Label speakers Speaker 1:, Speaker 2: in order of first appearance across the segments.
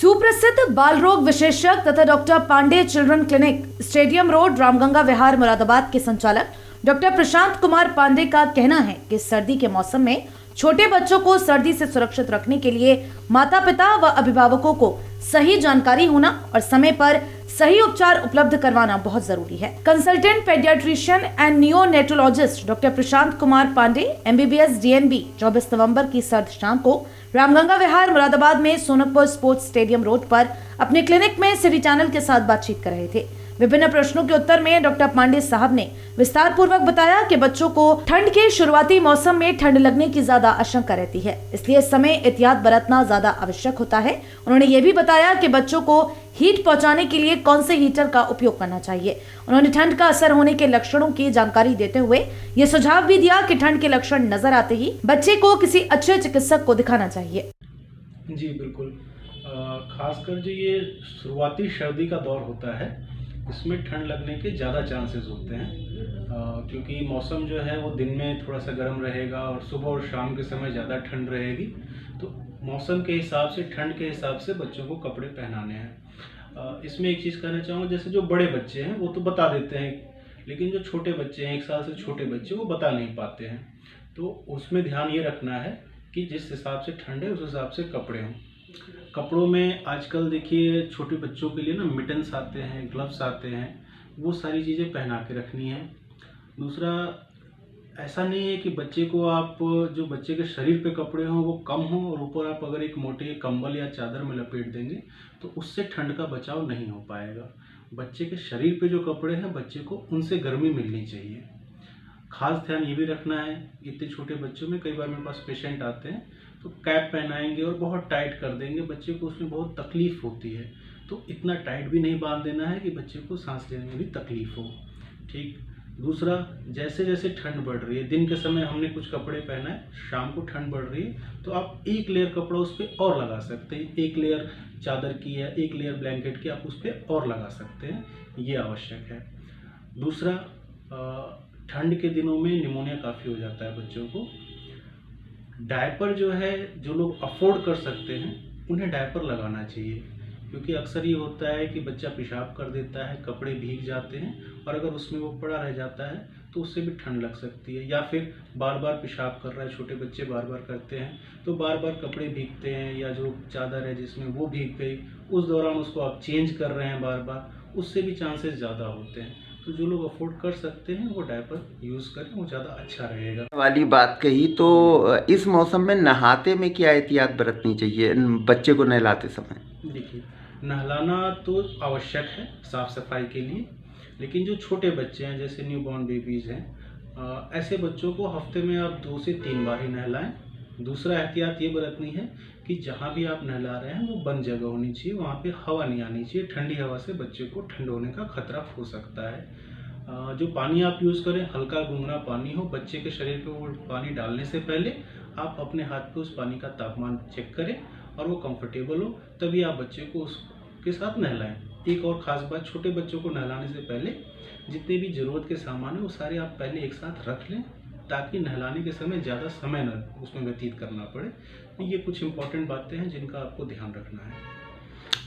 Speaker 1: सुप्रसिद्ध बाल रोग विशेषज्ञ तथा doctor Pandey children clinic, stadium road, Ramganga Vihar, Moradabad के संचालक डॉक्टर प्रशांत कुमार पांडे का कहना है कि सर्दी के मौसम में छोटे बच्चों को सर्दी से सुरक्षित रखने के लिए माता पिता व अभिभावकों को सही जानकारी होना और समय पर सही उपचार उपलब्ध करवाना बहुत जरूरी है। Consultant paediatrician and neonatologist doctor Prashant Kumar Pandey, MBBS DNB 24 नवंबर की सर्द शाम को रामगंगा विहार, मुरादाबाद में सोनकपुर स्पोर्ट्स स्टेडियम रोड पर अपने क्लिनिक में सिटी चैनल के साथ बातचीत कर रहे थे। विभिन्न प्रश्नों के उत्तर में डॉक्टर पांडे साहब ने विस्तार पूर्वक बताया कि बच्चों को ठंड के शुरुआती मौसम में ठंड लगने की ज्यादा आशंका रहती है, इसलिए इस समय एहतियात बरतना ज्यादा आवश्यक होता है। उन्होंने ये भी बताया कि बच्चों को हीट पहुंचाने के लिए कौन से हीटर का उपयोग करना चाहिए। उन्होंने ठंड का असर होने के लक्षणों की जानकारी देते हुए ये सुझाव भी दिया कि ठंड के लक्षण नजर आते ही बच्चे को किसी अच्छे चिकित्सक को दिखाना चाहिए।
Speaker 2: जी बिल्कुल, खासकर जो ये शुरुआती सर्दी का दौर होता है, इसमें ठंड लगने के ज़्यादा चांसेस होते हैं, क्योंकि मौसम जो है वो दिन में थोड़ा सा गर्म रहेगा और सुबह और शाम के समय ज़्यादा ठंड रहेगी। तो मौसम के हिसाब से, ठंड के हिसाब से बच्चों को कपड़े पहनाने हैं। इसमें एक चीज़ कहना चाहूँगा, जैसे जो बड़े बच्चे हैं वो तो बता देते हैं, लेकिन जो छोटे बच्चे हैं, 1 साल से छोटे बच्चे, वो बता नहीं पाते हैं। तो उसमें ध्यान ये रखना है कि जिस हिसाब से ठंड है उस हिसाब से कपड़े हों। कपड़ों में आजकल देखिए छोटे बच्चों के लिए ना मिटन्स आते हैं, ग्लव्स आते हैं, वो सारी चीज़ें पहना के रखनी है। दूसरा, ऐसा नहीं है कि बच्चे को आप जो बच्चे के शरीर पे कपड़े हों वो कम हों और ऊपर आप अगर एक मोटे कंबल या चादर में लपेट देंगे तो उससे ठंड का बचाव नहीं हो पाएगा। बच्चे के शरीर पे जो कपड़े हैं, बच्चे को उनसे गर्मी मिलनी चाहिए। खास ध्यान ये भी रखना है, इतने छोटे बच्चों में कई बार मेरे पास पेशेंट आते हैं तो कैप पहनाएंगे और बहुत टाइट कर देंगे, बच्चे को उसमें बहुत तकलीफ होती है। तो इतना टाइट भी नहीं बांध देना है कि बच्चे को सांस लेने में भी तकलीफ हो। ठीक। दूसरा, जैसे जैसे ठंड बढ़ रही है, दिन के समय हमने कुछ कपड़े पहना है, शाम को ठंड बढ़ रही है तो आप 1 लेयर कपड़ा उस पर और लगा सकते हैं। 1 लेयर चादर की या 1 लेयर ब्लैंकेट की आप उस पर और लगा सकते हैं, ये आवश्यक है। दूसरा, ठंड के दिनों में निमोनिया काफ़ी हो जाता है बच्चों को। डायपर जो है, जो लोग अफोर्ड कर सकते हैं उन्हें डायपर लगाना चाहिए, क्योंकि अक्सर ये होता है कि बच्चा पेशाब कर देता है, कपड़े भीग जाते हैं और अगर उसमें वो पड़ा रह जाता है तो उससे भी ठंड लग सकती है। या फिर बार बार पेशाब कर रहा है, छोटे बच्चे बार बार करते हैं तो बार बार कपड़े भीगते हैं, या जो चादर है जिसमें वो भीग गई, उस दौरान उसको आप चेंज कर रहे हैं बार बार, उससे भी चांसेस ज़्यादा होते हैं। तो जो लोग अफोर्ड कर सकते हैं वो डायपर यूज़ करें, वो ज़्यादा अच्छा रहेगा।
Speaker 3: वाली बात कही तो इस मौसम में नहाते में क्या एहतियात बरतनी चाहिए बच्चे को नहलाते समय?
Speaker 2: देखिए, नहलाना तो आवश्यक है साफ़ सफाई के लिए, लेकिन जो छोटे बच्चे हैं जैसे न्यू बॉर्न बेबीज़ हैं, ऐसे बच्चों को हफ्ते में आप 2 से 3 बार ही नहलाएं। दूसरा एहतियात ये बरतनी है कि जहाँ भी आप नहला रहे हैं वो बंद जगह होनी चाहिए, वहाँ पे हवा नहीं आनी चाहिए। ठंडी हवा से बच्चे को ठंड होने का खतरा हो सकता है। जो पानी आप यूज़ करें, हल्का गुनगुना पानी हो। बच्चे के शरीर पे वो पानी डालने से पहले आप अपने हाथ पे उस पानी का तापमान चेक करें और वो कंफर्टेबल हो, तभी आप बच्चे को उसके साथ नहलाएं। एक और ख़ास बात, छोटे बच्चों को नहलाने से पहले जितने भी ज़रूरत के सामान है वो सारे आप पहले एक साथ रख लें, ताकि नहलाने के समय ज़्यादा समय न उसमें व्यतीत करना पड़े। तो ये कुछ इम्पोर्टेंट बातें हैं जिनका आपको ध्यान रखना है।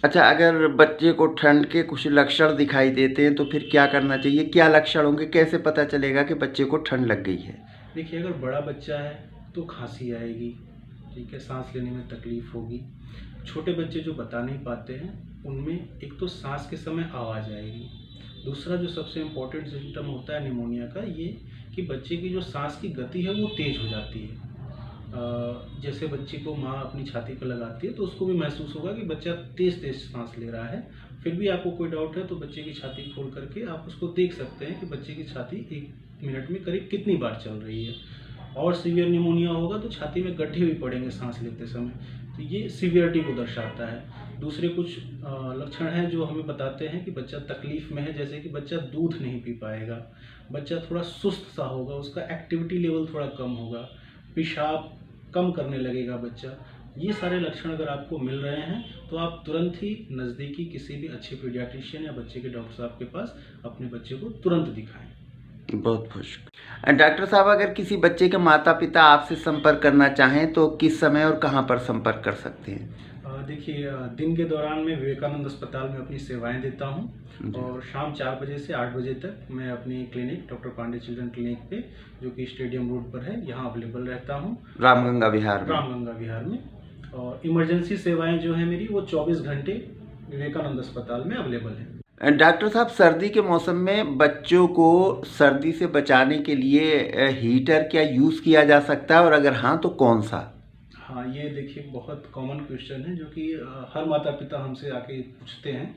Speaker 3: अच्छा, अगर बच्चे को ठंड के कुछ लक्षण दिखाई देते हैं तो फिर क्या करना चाहिए? क्या लक्षण होंगे? कैसे पता चलेगा कि बच्चे को ठंड लग गई है?
Speaker 2: देखिए, अगर बड़ा बच्चा है तो खांसी आएगी, ठीक है, सांस लेने में तकलीफ़ होगी। छोटे बच्चे जो बता नहीं पाते हैं उनमें एक तो सांस के समय आवाज़ आएगी। दूसरा जो सबसे इम्पोर्टेंट सिम्टम होता है निमोनिया का, ये कि बच्चे की जो सांस की गति है वो तेज़ हो जाती है। जैसे बच्चे को माँ अपनी छाती पर लगाती है तो उसको भी महसूस होगा कि बच्चा तेज़ तेज़ सांस ले रहा है। फिर भी आपको कोई डाउट है तो बच्चे की छाती खोल करके आप उसको देख सकते हैं कि बच्चे की छाती 1 मिनट में करीब कितनी बार चल रही है। और सीवियर निमोनिया होगा तो छाती में गड्ढे भी पड़ेंगे सांस लेते समय, तो ये सीवियरिटी को दर्शाता है। दूसरे कुछ लक्षण हैं जो हमें बताते हैं कि बच्चा तकलीफ़ में है, जैसे कि बच्चा दूध नहीं पी पाएगा, बच्चा थोड़ा सुस्त सा होगा, उसका एक्टिविटी लेवल थोड़ा कम होगा, पेशाब कम करने लगेगा बच्चा। ये सारे लक्षण अगर आपको मिल रहे हैं तो आप तुरंत ही नज़दीकी किसी भी अच्छे पीडियाट्रिशियन या बच्चे के डॉक्टर साहब के पास अपने बच्चे को तुरंत दिखाएं।
Speaker 3: बहुत खुश। डॉक्टर साहब, अगर किसी बच्चे के माता पिता आपसे संपर्क करना चाहें तो किस समय और कहाँ पर संपर्क कर सकते हैं?
Speaker 2: देखिए, दिन के दौरान मैं विवेकानंद अस्पताल में अपनी सेवाएं देता हूं और शाम 4 बजे से 8 बजे तक मैं अपनी clinic doctor Pandey children clinic पे, जो कि स्टेडियम रोड पर है, यहाँ अवेलेबल रहता हूं,
Speaker 3: रामगंगा विहार में।
Speaker 2: रामगंगा विहार में। और इमरजेंसी सेवाएं जो है मेरी, वो 24 घंटे विवेकानंद अस्पताल में अवेलेबल है।
Speaker 3: डॉक्टर साहब, सर्दी के मौसम में बच्चों को सर्दी से बचाने के लिए हीटर क्या यूज़ किया जा सकता है, और अगर हाँ तो कौन सा?
Speaker 2: हाँ, ये देखिए बहुत कॉमन क्वेश्चन है जो कि हर माता पिता हमसे आके पूछते हैं।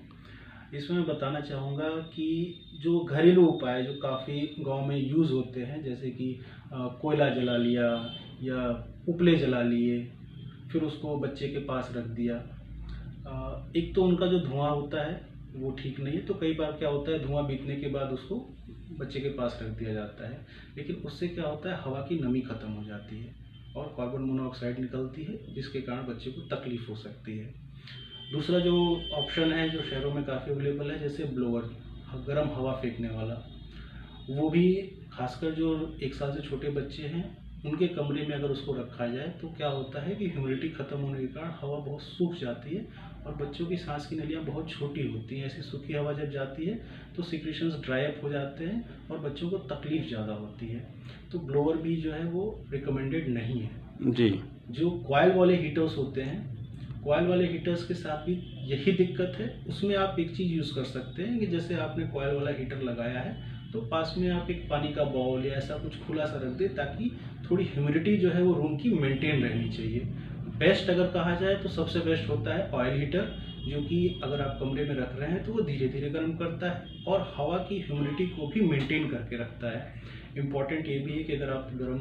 Speaker 2: इसमें मैं बताना चाहूँगा कि जो घरेलू उपाय जो काफ़ी गांव में यूज़ होते हैं, जैसे कि कोयला जला लिया या उपले जला लिए, फिर उसको बच्चे के पास रख दिया। एक तो उनका जो धुआं होता है वो ठीक नहीं है, तो कई बार क्या होता है, धुआं बीतने के बाद उसको बच्चे के पास रख दिया जाता है, लेकिन उससे क्या होता है, हवा की नमी खत्म हो जाती है और कार्बन मोनोऑक्साइड निकलती है, जिसके कारण बच्चे को तकलीफ हो सकती है। दूसरा जो ऑप्शन है, जो शहरों में काफ़ी अवेलेबल है, जैसे ब्लोअर, गर्म हवा फेंकने वाला, वो भी खासकर जो 1 साल से छोटे बच्चे हैं उनके कमरे में अगर उसको रखा जाए तो क्या होता है कि ह्यूमिडिटी खत्म होने के कारण हवा बहुत सूख जाती है और बच्चों की सांस की नलियाँ बहुत छोटी होती हैं। ऐसी सूखी हवा जब जाती है तो सिक्रीशंस ड्राई अप हो जाते हैं और बच्चों को तकलीफ ज़्यादा होती है। तो ब्लोअर भी जो है वो रिकमेंडेड नहीं है।
Speaker 3: जी।
Speaker 2: जो कॉइल वाले हीटर्स होते हैं, कॉइल वाले हीटर्स के साथ भी यही दिक्कत है। उसमें आप एक चीज़ यूज़ कर सकते हैं कि जैसे आपने कॉइल वाला हीटर लगाया है तो पास में आप एक पानी का बाउल या ऐसा कुछ खुला सा रख दें, ताकि थोड़ी ह्यूमिडिटी जो है वो रूम की मेंटेन रहनी चाहिए। बेस्ट अगर कहा जाए तो सबसे बेस्ट होता है ऑयल हीटर, जो कि अगर आप कमरे में रख रहे हैं तो वो धीरे धीरे गर्म करता है और हवा की ह्यूमिडिटी को भी मेंटेन करके रखता है। इम्पॉर्टेंट ये भी है कि अगर आप गर्म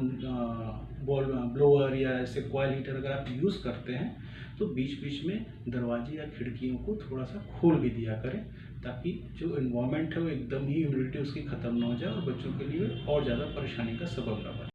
Speaker 2: ब्लोअर या ऐसे कॉइल हीटर अगर आप यूज़ करते हैं तो बीच बीच में दरवाजे या खिड़कियों को थोड़ा सा खोल भी दिया करें, ताकि जो एनवायरनमेंट है वो एकदम ही ह्यूमिडिटी उसकी ख़त्म ना हो जाए और बच्चों के लिए और ज़्यादा परेशानी का सबब ना बने।